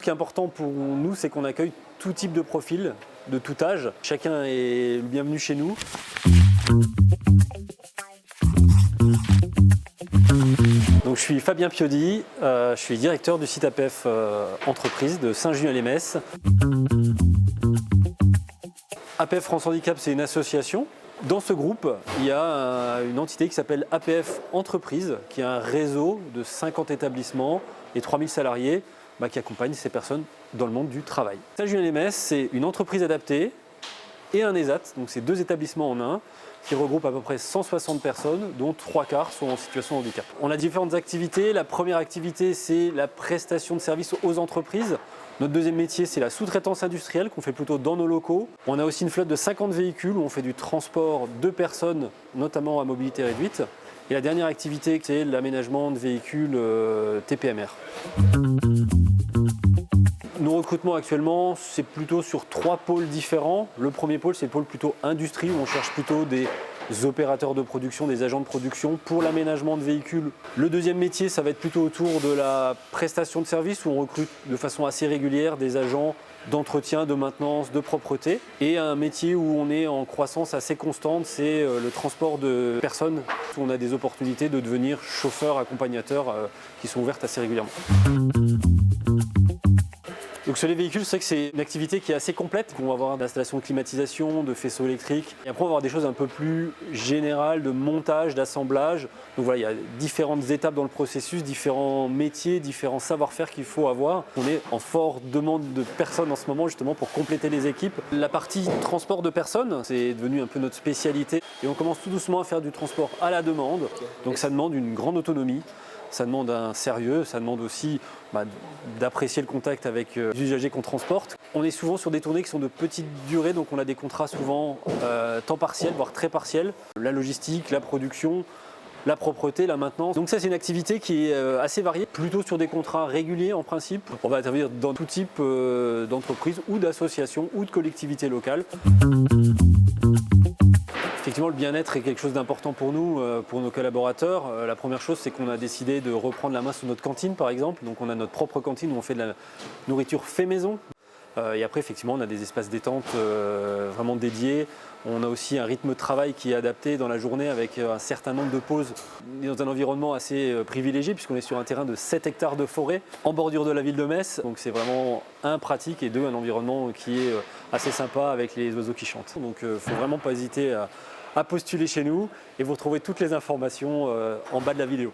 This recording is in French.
qui est important pour nous, c'est qu'on accueille tout type de profil, de tout âge. Chacun est le bienvenu chez nous. Donc, je suis Fabien Piaudy, je suis directeur du site APF Entreprise de Saint-Junien-lès-Metz. APF France Handicap, c'est une association. Dans ce groupe, il y a une entité qui s'appelle APF Entreprise, qui est un réseau de 50 établissements et 3000 salariés qui accompagnent ces personnes dans le monde du travail. Saint-Junien-lès-Metz, c'est une entreprise adaptée et un ESAT, donc c'est 2 établissements en un, qui regroupe à peu près 160 personnes, dont 3/4 sont en situation de handicap. On a différentes activités. La première activité, c'est la prestation de services aux entreprises. Notre deuxième métier, c'est la sous-traitance industrielle qu'on fait plutôt dans nos locaux. On a aussi une flotte de 50 véhicules où on fait du transport de personnes, notamment à mobilité réduite. Et la dernière activité, c'est l'aménagement de véhicules TPMR. Nos recrutements actuellement, c'est plutôt sur 3 pôles différents. Le premier pôle, c'est le pôle plutôt industrie, où on cherche plutôt des opérateurs de production, des agents de production pour l'aménagement de véhicules. Le deuxième métier, ça va être plutôt autour de la prestation de services, où on recrute de façon assez régulière des agents d'entretien, de maintenance, de propreté. Et un métier où on est en croissance assez constante, c'est le transport de personnes, où on a des opportunités de devenir chauffeur, accompagnateur, qui sont ouvertes assez régulièrement. Donc sur les véhicules, c'est vrai que c'est une activité qui est assez complète. On va avoir d'installation de climatisation, de faisceaux électriques. Et après, on va avoir des choses un peu plus générales de montage, d'assemblage. Donc voilà, il y a différentes étapes dans le processus, différents métiers, différents savoir-faire qu'il faut avoir. On est en forte demande de personnes en ce moment, justement, pour compléter les équipes. La partie transport de personnes, c'est devenu un peu notre spécialité. Et on commence tout doucement à faire du transport à la demande. Donc ça demande une grande autonomie. Ça demande un sérieux, ça demande aussi d'apprécier le contact avec les usagers qu'on transporte. On est souvent sur des tournées qui sont de petite durée, donc on a des contrats souvent temps partiel, voire très partiel. La logistique, la production, la propreté, la maintenance. Donc ça, c'est une activité qui est assez variée, plutôt sur des contrats réguliers en principe. On va intervenir dans tout type d'entreprise ou d'associations ou de collectivités locales. Effectivement, le bien-être est quelque chose d'important pour nous, pour nos collaborateurs. La première chose, c'est qu'on a décidé de reprendre la main sur notre cantine, par exemple. Donc on a notre propre cantine où on fait de la nourriture fait maison. Et après, effectivement, on a des espaces détente vraiment dédiés. On a aussi un rythme de travail qui est adapté dans la journée avec un certain nombre de pauses. On est dans un environnement assez privilégié puisqu'on est sur un terrain de 7 hectares de forêt en bordure de la ville de Metz. Donc c'est vraiment pratique et un environnement qui est assez sympa avec les oiseaux qui chantent. Donc il ne faut vraiment pas hésiter à postuler chez nous et vous retrouvez toutes les informations en bas de la vidéo.